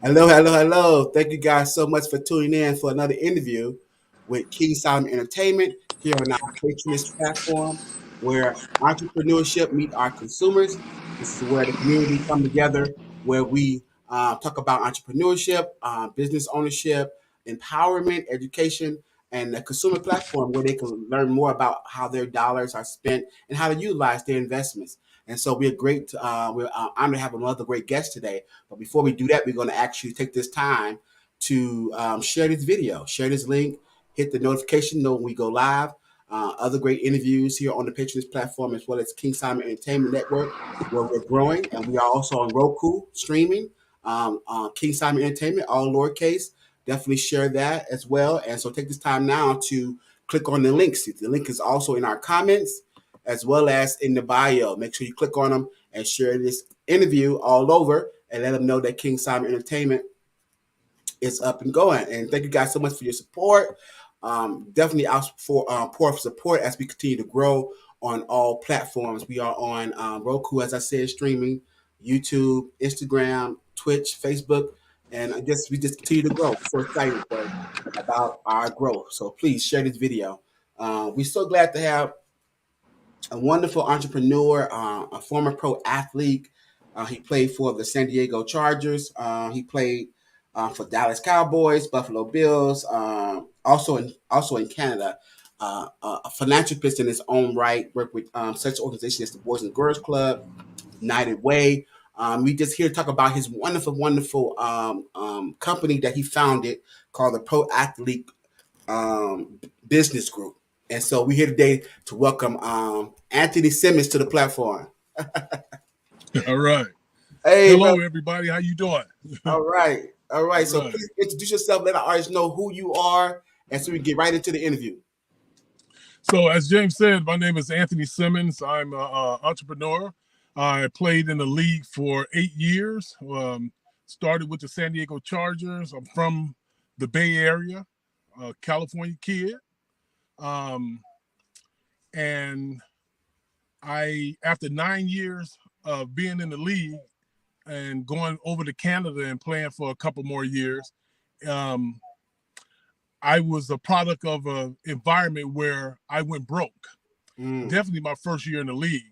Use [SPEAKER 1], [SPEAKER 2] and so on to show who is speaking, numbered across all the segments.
[SPEAKER 1] Hello, hello, hello. Thank you guys so much for tuning in for another interview with King Solomon Entertainment here on our Patronage platform where entrepreneurship meet our consumers. This is where the community come together, where we talk about entrepreneurship, business ownership, empowerment, education, and the consumer platform where they can learn more about how their dollars are spent and how to utilize their investments. And so we're honored to have another great guest today. But before we do that, we're going to actually take this time to share this video, share this link, hit the notification know when we go live. Other great interviews here on the Patronage platform, as well as King Simon Entertainment Network, where we're growing. And we are also on Roku streaming, King Simon Entertainment, all lowercase. Definitely share that as well. And so take this time now to click on the links. The link is also in our comments as well as in the bio. Make sure you click on them and share this interview all over and let them know that King Simon Entertainment is up and going. And thank you guys so much for your support. Definitely ask for pour support as we continue to grow on all platforms. We are on Roku, as I said, streaming, YouTube, Instagram, Twitch, Facebook, and I guess we just continue to grow. So excited about our growth. So please share this video. We're so glad to have a wonderful entrepreneur, a former pro athlete. He played for the San Diego Chargers. He played for Dallas Cowboys, Buffalo Bills, also in Canada. A philanthropist in his own right, worked with such organizations as the Boys and Girls Club, United Way. We just here to talk about his wonderful company that he founded called the Pro Athlete Business Group. And so we're here today to welcome Anthony Simmons to the platform.
[SPEAKER 2] All right.
[SPEAKER 1] Hey, bro.
[SPEAKER 2] Hello, everybody. How you doing?
[SPEAKER 1] All right. All
[SPEAKER 2] All
[SPEAKER 1] right. So
[SPEAKER 2] right.
[SPEAKER 1] please introduce yourself. Let our audience know who you are. And so we get right into the interview.
[SPEAKER 2] So, as James said, my name is Anthony Simmons. I'm an entrepreneur. I played in the league for 8 years. Started with the San Diego Chargers. I'm from the Bay Area, California kid. Um, and after 9 years of being in the league and going over to Canada and playing for a couple more years, um, I was a product of an environment where I went broke. Definitely my first year in the league,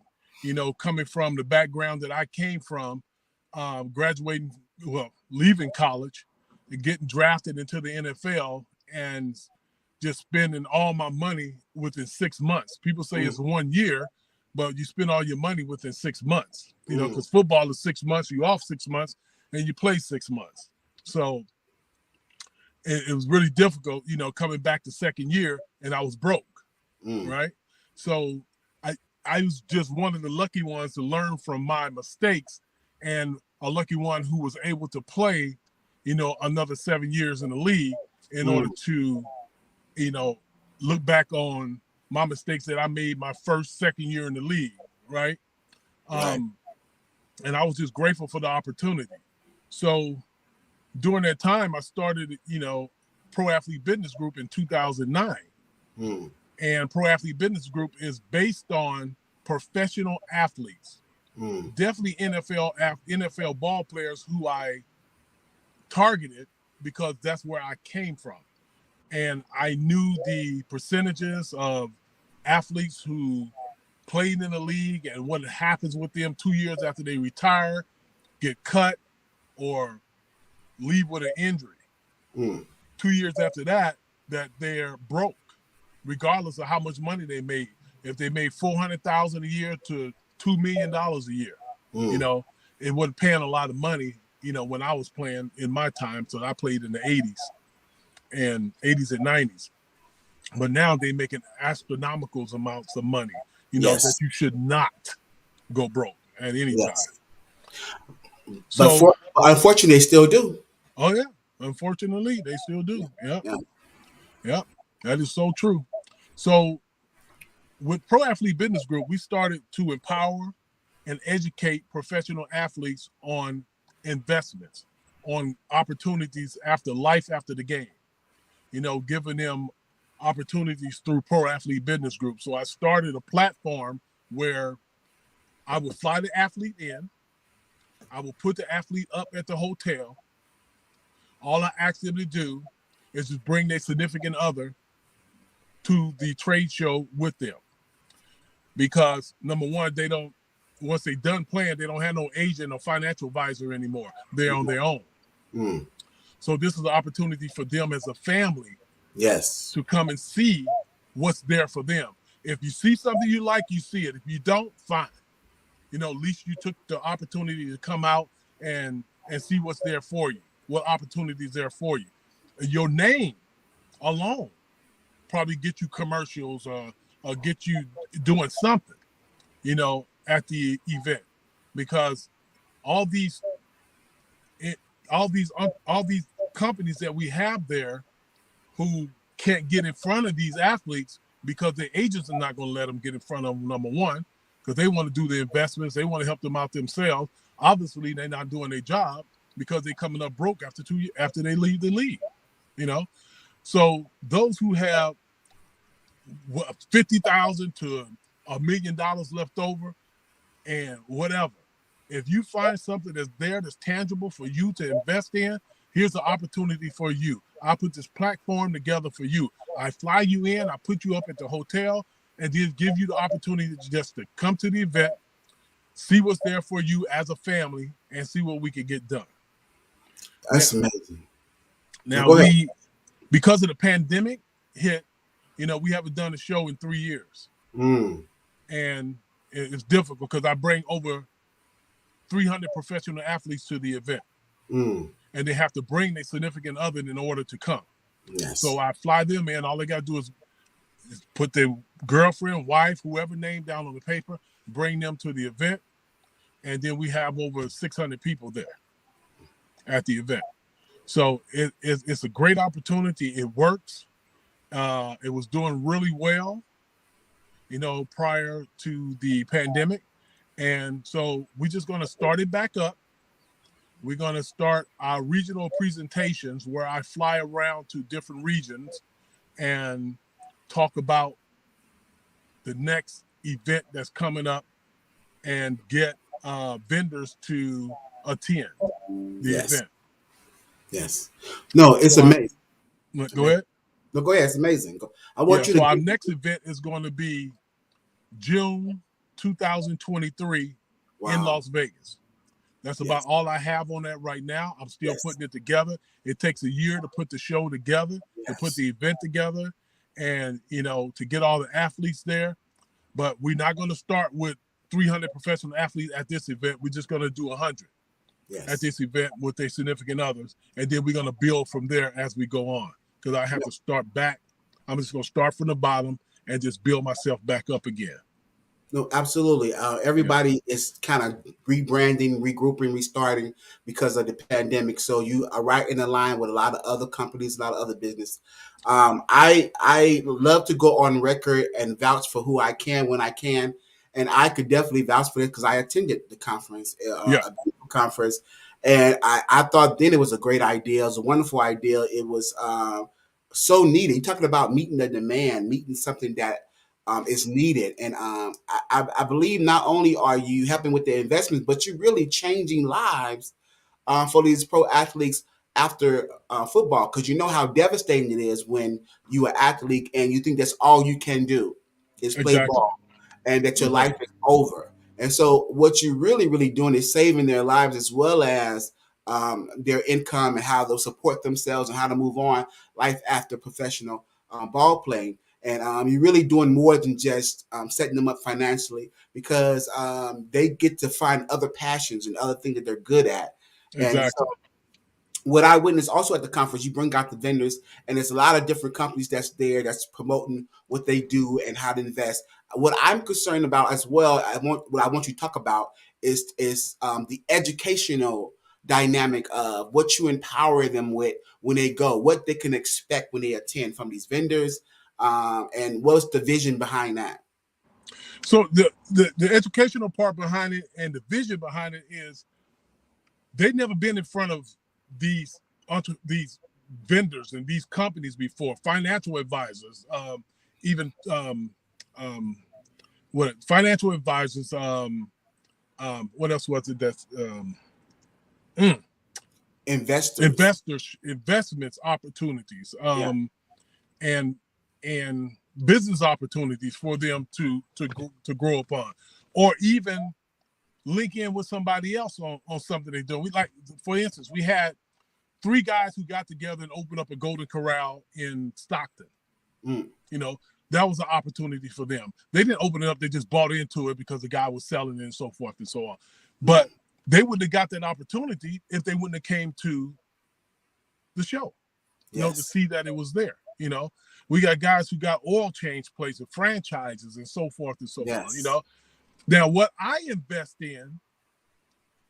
[SPEAKER 2] coming from the background that I came from, leaving college and getting drafted into the NFL and just spending all my money within 6 months. People say it's 1 year, but you spend all your money within 6 months, because football is 6 months, you off 6 months, and you play 6 months. So it was really difficult, coming back the second year, and I was broke, right? So I was just one of the lucky ones to learn from my mistakes, and a lucky one who was able to play, another 7 years in the league in order to, look back on my mistakes that I made my second year in the league, right?
[SPEAKER 1] Right.
[SPEAKER 2] And I was just grateful for the opportunity. So during that time, I started, Pro Athlete Business Group in 2009. And Pro Athlete Business Group is based on professional athletes, definitely NFL ball players who I targeted because that's where I came from. And I knew the percentages of athletes who played in the league and what happens with them 2 years after they retire, get cut, or leave with an injury. 2 years after that they're broke, regardless of how much money they made. If they made $400,000 a year to $2 million a year, it wasn't paying a lot of money, when I was playing in my time. So I played in the 80s and 90s. But now they're making astronomical amounts of money, that you should not go broke at any time.
[SPEAKER 1] But
[SPEAKER 2] So,
[SPEAKER 1] unfortunately, they still do.
[SPEAKER 2] oh yeah, unfortunately, they still do.
[SPEAKER 1] Yeah.
[SPEAKER 2] Yep. That is so true. So with Pro Athlete Business Group, we started to empower and educate professional athletes on investments, on opportunities after the game, giving them opportunities through Pro Athlete Business Group. So I started a platform where I would fly the athlete in, I would put the athlete up at the hotel, All I ask them to do is just bring their significant other to the trade show with them. Because number one, they don't, once they done playing, they don't have no agent or financial advisor anymore. They're on their own.
[SPEAKER 1] Mm.
[SPEAKER 2] So this is an opportunity for them as a family,
[SPEAKER 1] yes,
[SPEAKER 2] to come and see what's there for them. If you see something you like, you see it. If you don't, fine. At least you took the opportunity to come out and see what's there for you, what opportunities there for you. Your name alone probably get you commercials or get you doing something, at the event, because all these all these companies that we have there who can't get in front of these athletes because their agents are not going to let them get in front of them, number one, because they want to do the investments, they want to help them out themselves. Obviously, they're not doing their job because they're coming up broke after 2 years after they leave the league. So those who have $50,000 to $1 million left over and whatever, if you find something that's there that's tangible for you to invest in, here's the opportunity for you. I put this platform together for you. I fly you in, I put you up at the hotel, and then give you the opportunity just to come to the event, see what's there for you as a family, and see what we can get done.
[SPEAKER 1] That's amazing.
[SPEAKER 2] Now because of the pandemic hit, we haven't done a show in 3 years. And it's difficult because I bring over 300 professional athletes to the event. And they have to bring their significant other in order to come.
[SPEAKER 1] Yes.
[SPEAKER 2] So I fly them in. All they got to do is put their girlfriend, wife, whoever name down on the paper, bring them to the event. And then we have over 600 people there at the event. So it's a great opportunity. It works. It was doing really well, prior to the pandemic. And so we're just going to start it back up. We're going to start our regional presentations where I fly around to different regions and talk about the next event that's coming up and get vendors to attend the event.
[SPEAKER 1] Yes. No, it's amazing.
[SPEAKER 2] Go ahead.
[SPEAKER 1] No, go ahead. It's amazing. I want you to.
[SPEAKER 2] So our next event is going to be June 2023 in Las Vegas. That's about all I have on that right now. I'm still putting it together. It takes a year to put the show together, to put the event together, and, to get all the athletes there. But we're not going to start with 300 professional athletes at this event. We're just going to do 100 at this event with their significant others. And then we're going to build from there as we go on, because I have to start back. I'm just going to start from the bottom and just build myself back up again.
[SPEAKER 1] No, absolutely. Everybody is kind of rebranding, regrouping, restarting because of the pandemic. So you are right in the line with a lot of other companies, a lot of other business. I love to go on record and vouch for who I can when I can, and I could definitely vouch for this because I attended the conference, a conference, and I thought then it was a great idea. It was a wonderful idea. It was so needed. You're talking about meeting the demand, meeting something that is needed. And I believe not only are you helping with the investments, but you're really changing lives for these pro athletes after football, because you know how devastating it is when you're an athlete and you think that's all you can do is play ball, and that your life is over. And so what you're really, really doing is saving their lives, as well as their income and how they'll support themselves and how to move on life after professional ball playing. And you're really doing more than just setting them up financially, because they get to find other passions and other things that they're good at.
[SPEAKER 2] Exactly.
[SPEAKER 1] And so what I witnessed also at the conference, you bring out the vendors, and there's a lot of different companies that's there that's promoting what they do and how to invest. What I'm concerned about as well, what I want you to talk about is the educational dynamic of what you empower them with when they go, what they can expect when they attend from these vendors, and what's the vision behind that.
[SPEAKER 2] So the educational part behind it and the vision behind it is they've never been in front of these vendors and these companies before, financial advisors, even financial advisors, what else was it that's investments opportunities, and business opportunities for them to grow upon, or even link in with somebody else on something they do. We, like, for instance, we had 3 guys who got together and opened up a Golden Corral in Stockton. You know, that was an opportunity for them. They didn't open it up; they just bought into it because the guy was selling it and so forth and so on. But they wouldn't have got that opportunity if they wouldn't have came to the show, you know, to see that it was there. You know, we got guys who got oil change places, franchises, and so forth and so on. You know, now what I invest in,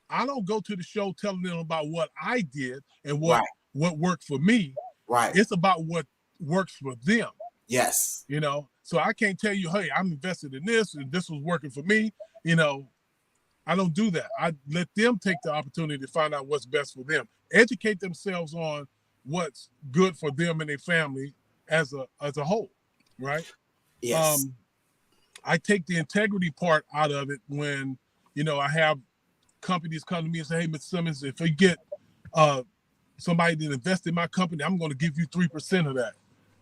[SPEAKER 2] I don't go to the show telling them about what I did and what worked for me. It's about what works for them. You know, so I can't tell you, hey, I'm invested in this and this was working for me. You know, I don't do that. I let them take the opportunity to find out what's best for them, educate themselves on what's good for them and their family as a whole, right? I take the integrity part out of it when, you know, I have companies come to me and say, hey, Mr. Simmons, if you get somebody to invest in my company, I'm going to give you 3% of that.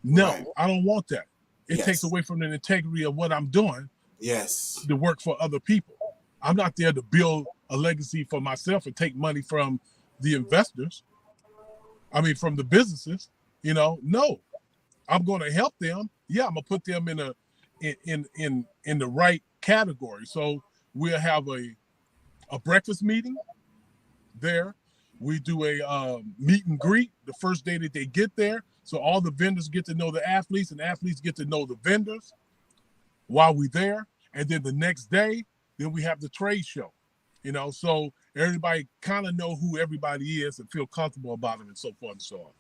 [SPEAKER 2] No, I don't want that. It takes away from the integrity of what I'm doing to work for other people. I'm not there to build a legacy for myself and take money from the investors. I mean, from the businesses, you know, no, I'm going to help them. Yeah, I'm going to put them in the right category. So we'll have a breakfast meeting there. We do a meet and greet the first day that they get there. So all the vendors get to know the athletes and athletes get to know the vendors while we're there. And then the next day, then we have the trade show, you know, so everybody kind of know who everybody is and feel comfortable about it and so forth and so on.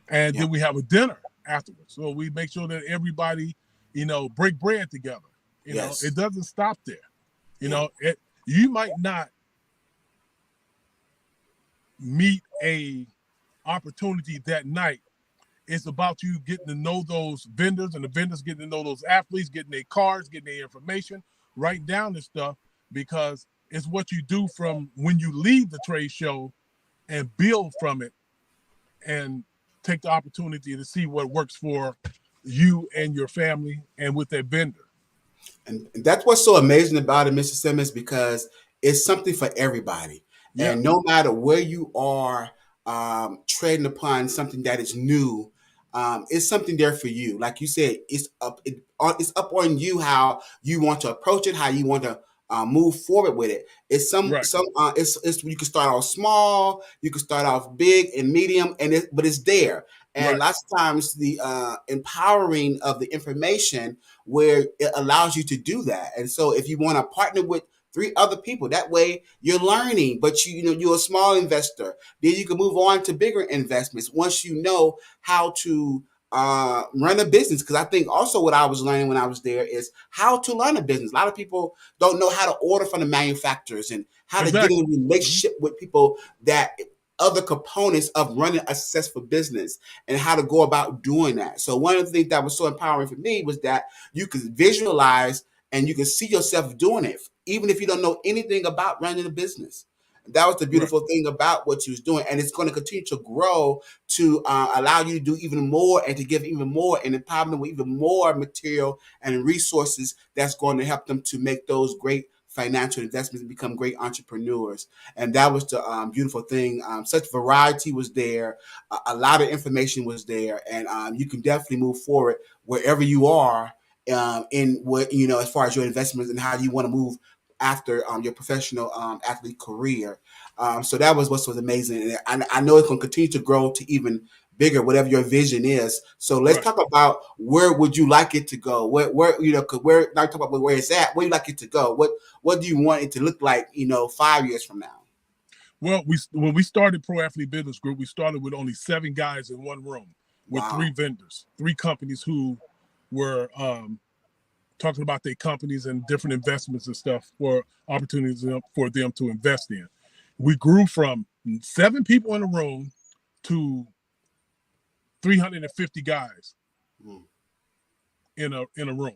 [SPEAKER 2] And then we have a dinner afterwards. So we make sure that everybody, you know, break bread together. You know, it doesn't stop there. You know, you might not meet a opportunity that night. It's about you getting to know those vendors and the vendors getting to know those athletes, getting their cards, getting their information, write down this stuff, because it's what you do from when you leave the trade show and build from it and take the opportunity to see what works for you and your family and with that vendor.
[SPEAKER 1] And that's what's so amazing about it, Mr. Simmons, because it's something for everybody. And no matter where you are trading upon something that is new, it's something there for you. Like you said, it's up on you how you want to approach it, how you want to move forward with it. It's it's you can start off small, you can start off big and medium, but it's there. And lots of times the empowering of the information where it allows you to do that. And so if you want to partner with 3 other people, that way you're learning, but you're a small investor. Then you can move on to bigger investments once you know how to run a business. Because I think also what I was learning when I was there is how to run a business. A lot of people don't know how to order from the manufacturers and how to get in a relationship with people, that other components of running a successful business and how to go about doing that. So one of the things that was so empowering for me was that you could visualize and you can see yourself doing it, even if you don't know anything about running a business. That was the beautiful thing about what you was doing. And it's going to continue to grow to allow you to do even more and to give even more and empower them with even more material and resources that's going to help them to make those great financial investments and become great entrepreneurs. And that was the beautiful thing. Such variety was there. A lot of information was there. And you can definitely move forward wherever you are in what, as far as your investments and how you want to move after your professional athlete career. So that was what was amazing. And I know it's going to continue to grow to even bigger, whatever your vision is. So let's talk about where would you like it to go? Where because we're not talking about where it's at. Where you like it to go? What do you want it to look like, 5 years from now?
[SPEAKER 2] Well, when we started Pro Athlete Business Group, we started with only 7 guys in one room with 3 vendors, 3 companies who were talking about their companies and different investments and stuff for opportunities for them to invest in. We grew from 7 people in a room to 350 guys in a room,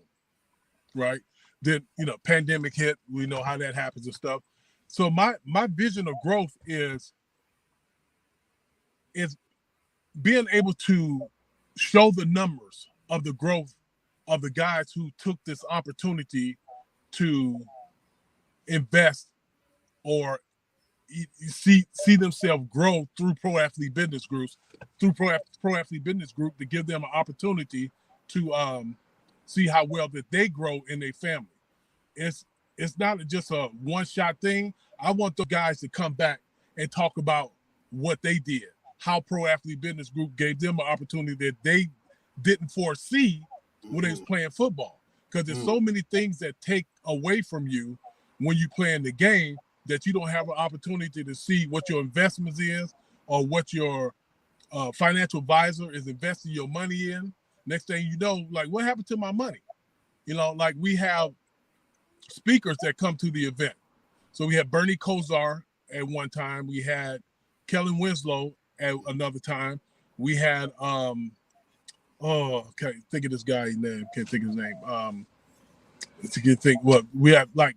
[SPEAKER 2] right? Then, pandemic hit. We know how that happens and stuff. So my vision of growth is is being able to show the numbers of the growth of the guys who took this opportunity to invest or see themselves grow through pro athlete business groups, through pro athlete business group, to give them an opportunity to see how well that they grow in their family. It's not just a one-shot thing. I want those guys to come back and talk about what they did, how Pro Athlete Business Group gave them an opportunity that they didn't foresee when they was playing football. Because there's so many things that take away from you when you play in the game that you don't have an opportunity to see what your investments is or what your financial advisor is investing your money in. Next thing you know, like, what happened to my money? Like, we have speakers that come to the event. So we had Bernie Kosar at one time. We had Kellen Winslow at another time. We had can't think of this guy's name. Can't think of his name. We have like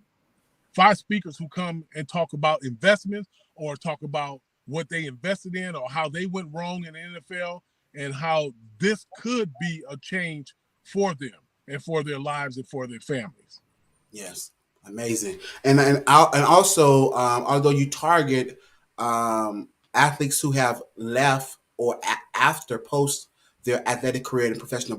[SPEAKER 2] 5 speakers who come and talk about investments or talk about what they invested in or how they went wrong in the NFL and how this could be a change for them and for their lives and for their families.
[SPEAKER 1] Yes, amazing. And also, although you target athletes who have left or after post their athletic career in professional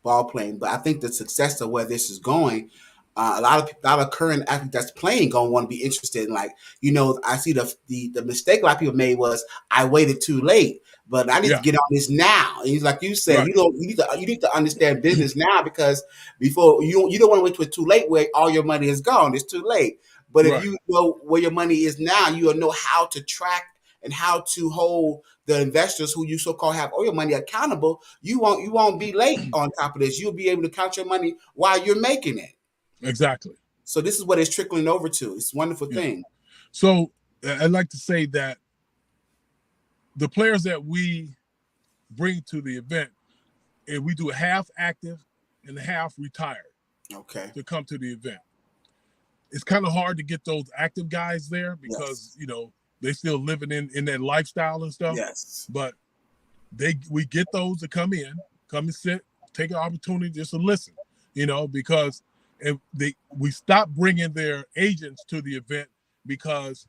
[SPEAKER 1] ball playing, but I think the success of where this is going, a lot of current athletes that's playing gonna want to be interested in, like, I see the mistake a lot of people made was I waited too late, but I need to get on this now. And like you said,
[SPEAKER 2] Right.
[SPEAKER 1] you need to understand business now, because before you don't want to wait till it's too late where all your money is gone. It's too late. But if you know where your money is now, you will know how to track and how to hold the investors who you so-called have all your money accountable. You won't be late on top of this. You'll be able to count your money while you're making it.
[SPEAKER 2] Exactly.
[SPEAKER 1] So this is what it's trickling over to. It's a wonderful thing.
[SPEAKER 2] So I'd like to say that the players that we bring to the event, and we do half active and half retired.
[SPEAKER 1] Okay.
[SPEAKER 2] To come to the event. It's kind of hard to get those active guys there because, they still living in that lifestyle and stuff.
[SPEAKER 1] Yes.
[SPEAKER 2] But we get those to come and sit, take an opportunity just to listen, because we stop bringing their agents to the event because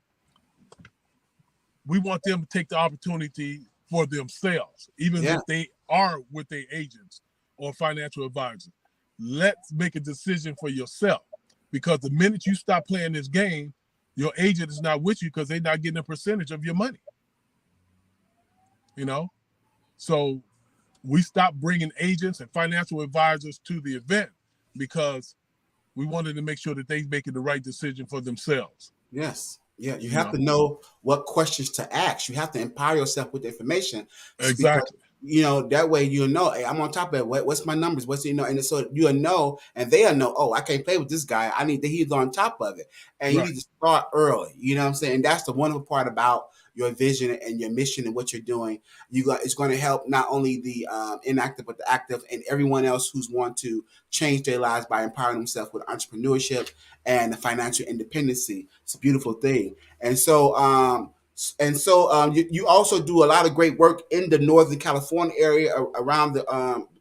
[SPEAKER 2] we want them to take the opportunity for themselves, even if they are with their agents or financial advisor. Let's make a decision for yourself, because the minute you stop playing this game, your agent is not with you because they're not getting a percentage of your money. So we stopped bringing agents and financial advisors to the event because we wanted to make sure that they're making the right decision for themselves.
[SPEAKER 1] Yes. Yeah, you have to know what questions to ask. You have to empower yourself with information.
[SPEAKER 2] Exactly.
[SPEAKER 1] Because, that way hey, I'm on top of it. What's my numbers? And so you'll know, and they'll know, oh, I can't play with this guy. He's on top of it. And you need to start early. You know what I'm saying? And that's the wonderful part about your vision and your mission and what you're doing. It's going to help not only the inactive, but the active and everyone else who's want to change their lives by empowering themselves with entrepreneurship and financial independency. It's a beautiful thing. And so, you also do a lot of great work in the Northern California area around the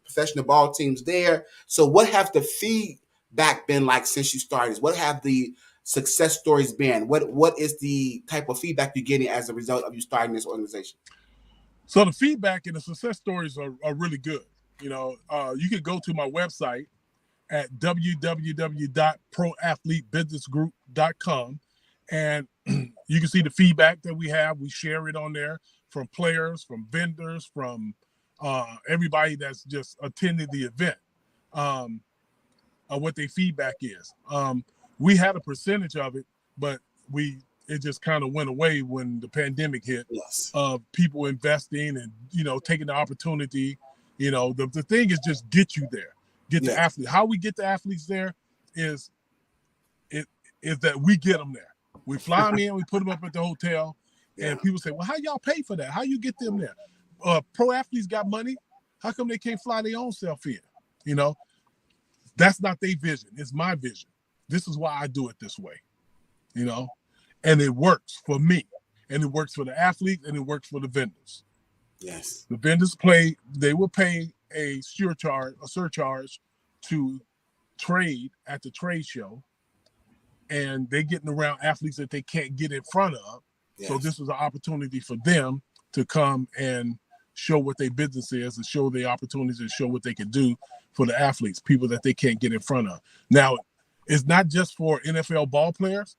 [SPEAKER 1] professional ball teams there. So what have the feedback been like since you started? What have the success stories been? What is the type of feedback you're getting as a result of you starting this organization?
[SPEAKER 2] So the feedback and the success stories are really good. You can go to my website at www.proathletebusinessgroup.com, and you can see the feedback that we have. We share it on there from players, from vendors, from everybody that's just attended the event, what their feedback is. We had a percentage of it, but it just kind of went away when the pandemic hit.
[SPEAKER 1] Yes.
[SPEAKER 2] People investing and, taking the opportunity. The thing is just get you there. Get the athlete. How we get the athletes there is that we get them there. We fly them in, we put them up at the hotel, and people say, well, how y'all pay for that? How you get them there? Pro athletes got money. How come they can't fly their own self in? That's not their vision. It's my vision. This is why I do it this way, and it works for me, and it works for the athletes, and it works for the vendors.
[SPEAKER 1] Yes.
[SPEAKER 2] The vendors they will pay a surcharge to trade at the trade show, and they getting around athletes that they can't get in front of. So
[SPEAKER 1] Yes.
[SPEAKER 2] this is an opportunity for them to come and show what their business is and show their opportunities and show what they can do for the athletes, people that they can't get in front of. Now, it's not just for NFL ball players.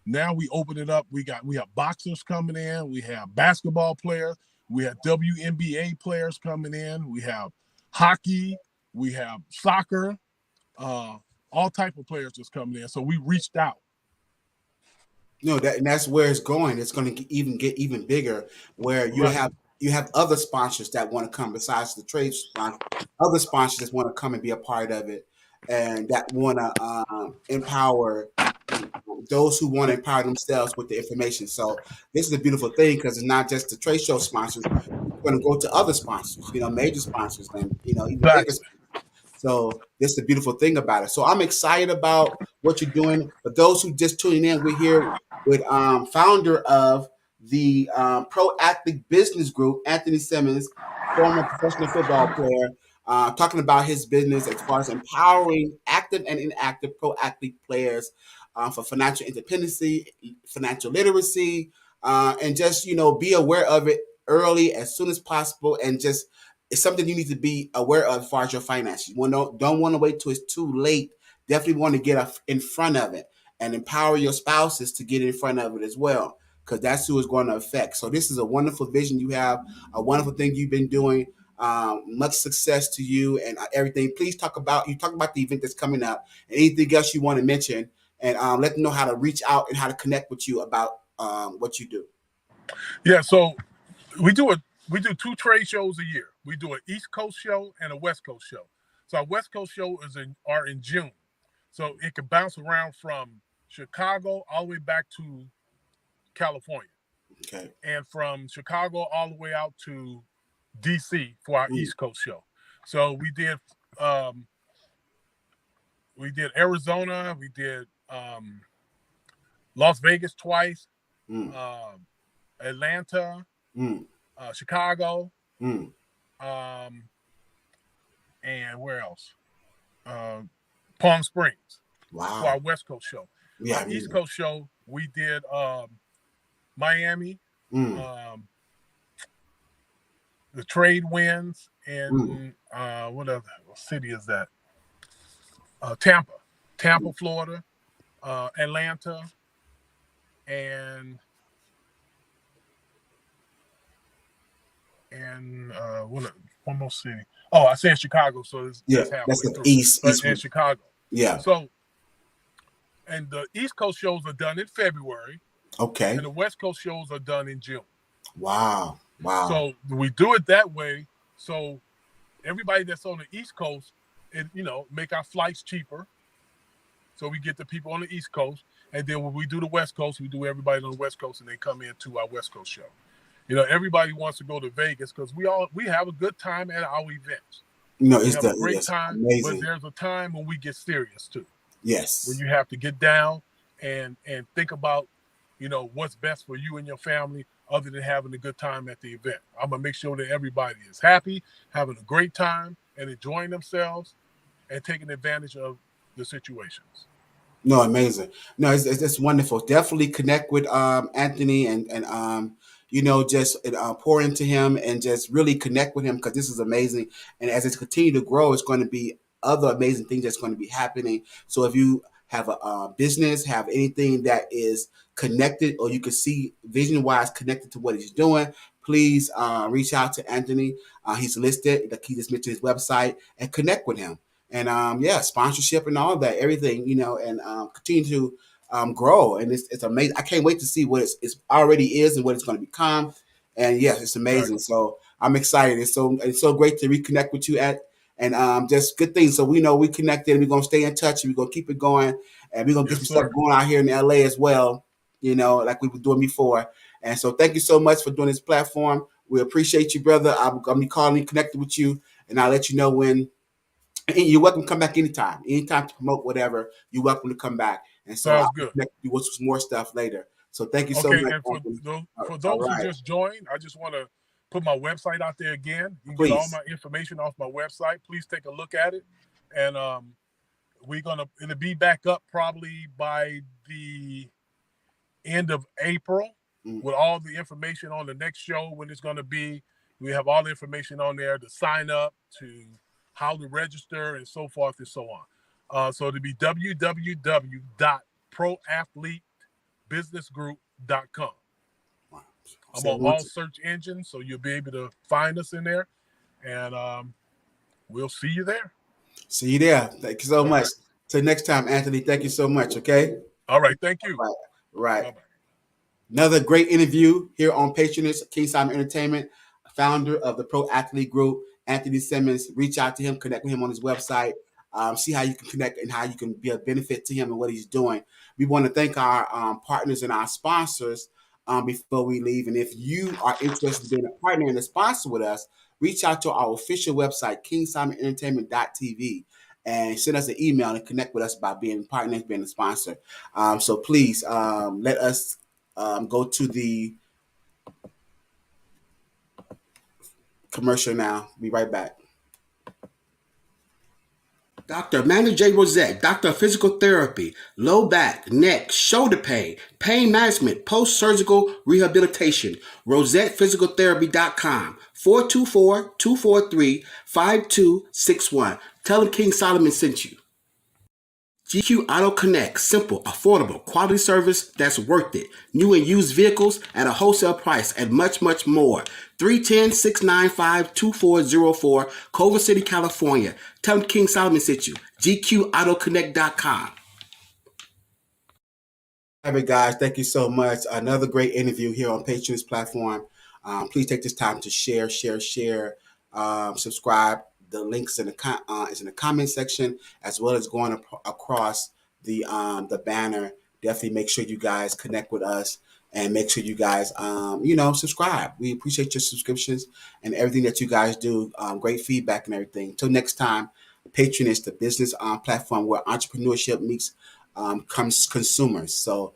[SPEAKER 2] Now we open it up. We have boxers coming in. We have basketball players. We have WNBA players coming in. We have hockey. We have soccer. All type of players just coming in. So we reached out.
[SPEAKER 1] No, that's where it's going. It's going to get even bigger, where
[SPEAKER 2] Right.
[SPEAKER 1] you have other sponsors that want to come besides the trade sponsor. Other sponsors that want to come and be a part of it, and that want to empower those who want to empower themselves with the information. So this is a beautiful thing because it's not just the trade show sponsors. It's going to go to other sponsors, major sponsors, and even bigger.
[SPEAKER 2] Exactly.
[SPEAKER 1] So this is the beautiful thing about it. So I'm excited about what you're doing. For those who just tuning in, we're here with founder of the Pro Athlete Business Group, Anthony Simmons, former professional football player, talking about his business as far as empowering active and inactive pro athlete players for financial independency, financial literacy, and just be aware of it early as soon as possible, and just it's something you need to be aware of as far as your finances. You don't want to wait till it's too late. Definitely want to get in front of it and empower your spouses to get in front of it as well, because that's who it's going to affect. So this is a wonderful vision you have, a wonderful thing you've been doing. Much success to you and everything. Please talk about the event that's coming up and anything else you want to mention, and let them know how to reach out and how to connect with you about what you do.
[SPEAKER 2] Yeah. So we do 2 trade shows a year. We do an East Coast show and a West Coast show. So our West Coast show are in June. So it can bounce around from Chicago all the way back to California.
[SPEAKER 1] Okay.
[SPEAKER 2] And from Chicago all the way out to DC for our East Coast show. So we did Arizona, we did Las Vegas twice, Atlanta, Chicago, and where else? Palm Springs.
[SPEAKER 1] Wow.
[SPEAKER 2] For our West Coast show.
[SPEAKER 1] Yeah.
[SPEAKER 2] Our East Coast show, we did Miami, the trade winds, and what other city is that? Tampa, Florida, Atlanta, and one more city. Oh, I said Chicago, so it's halfway
[SPEAKER 1] that's the
[SPEAKER 2] through.
[SPEAKER 1] East
[SPEAKER 2] in Chicago.
[SPEAKER 1] Yeah.
[SPEAKER 2] So, and the East Coast shows are done in February.
[SPEAKER 1] Okay.
[SPEAKER 2] And the West Coast shows are done in June.
[SPEAKER 1] Wow.
[SPEAKER 2] So we do it that way. So everybody that's on the East Coast, make our flights cheaper. So we get the people on the East Coast. And then when we do the West Coast, we do everybody on the West Coast, and they come in to our West Coast show. Everybody wants to go to Vegas because we have a good time at our events. We have a great time,
[SPEAKER 1] amazing.
[SPEAKER 2] But there's a time when we get serious too.
[SPEAKER 1] Yes.
[SPEAKER 2] When you have to get down and think about, what's best for you and your family other than having a good time at the event. I'm going to make sure that everybody is happy, having a great time, and enjoying themselves and taking advantage of the situations.
[SPEAKER 1] No, amazing. No, it's wonderful. Definitely connect with Anthony and just pour into him and just really connect with him, because this is amazing. And as it's continue to grow, it's going to be other amazing things that's going to be happening. So if you have a business, have anything that is connected, or you can see vision wise connected to what he's doing, please reach out to Anthony. He's listed, like he just mentioned, his website, and connect with him. And sponsorship and all that, everything, and continue to grow. And it's amazing. I can't wait to see what it's already is and what it's going to become. And yes, it's amazing. Right. So I'm excited. It's so great to reconnect with you and just good things. So we know we connected. We're gonna stay in touch. And we're gonna keep it going, and we're gonna get some stuff going out here in LA as well. Like we were doing before. And so thank you so much for doing this platform. We appreciate you, brother. I'm gonna be calling, connected with you, and I'll let you know when. And you're welcome to come back anytime to promote whatever. You're welcome to come back. And so I'll connect you with some more stuff later. So thank you so much.
[SPEAKER 2] And for those who just joined, I just want to put my website out there again. You can get all
[SPEAKER 1] Please.
[SPEAKER 2] my information off my website. Please take a look at it. And it'll be back up probably by the end of April with all the information on the next show, when it's going to be. We have all the information on there to sign up, to how to register, and so forth and so on. So it'll be www.proathletebusinessgroup.com.
[SPEAKER 1] Wow.
[SPEAKER 2] I'm on all search engines, so you'll be able to find us in there, and we'll see you there.
[SPEAKER 1] See you there. Thank you so much. Till next time, Anthony. Thank you so much. Okay.
[SPEAKER 2] All right. Thank you.
[SPEAKER 1] Right.
[SPEAKER 2] Bye-bye.
[SPEAKER 1] Another great interview here on Patronage, King Simon Entertainment, founder of the Pro Athlete Group, Anthony Simmons. Reach out to him, connect with him on his website, see how you can connect and how you can be a benefit to him and what he's doing. We want to thank our partners and our sponsors before we leave. And if you are interested in being a partner and a sponsor with us, reach out to our official website, KingSimonEntertainment.tv, and send us an email and connect with us by being partners, being a sponsor. So please let us go to the commercial now. Be right back. Dr. Manu J. Rosette, Doctor of Physical Therapy, low back, neck, shoulder pain management, post-surgical rehabilitation. RosettePhysicalTherapy.com, 424-243-5261. Tell them King Solomon sent you. GQ Auto Connect, simple, affordable, quality service that's worth it. New and used vehicles at a wholesale price and much, much more. 310-695-2404, Culver City, California. Tell them King Solomon sent you. GQAutoConnect.com. All right, guys, thank you so much. Another great interview here on Patronage platform. Please take this time to share, subscribe. The links is in the comment section, as well as going across the banner. Definitely make sure you guys connect with us and make sure you guys subscribe. We appreciate your subscriptions and everything that you guys do. Great feedback and everything. Until next time, Patronage, the business platform where entrepreneurship meets consumers. So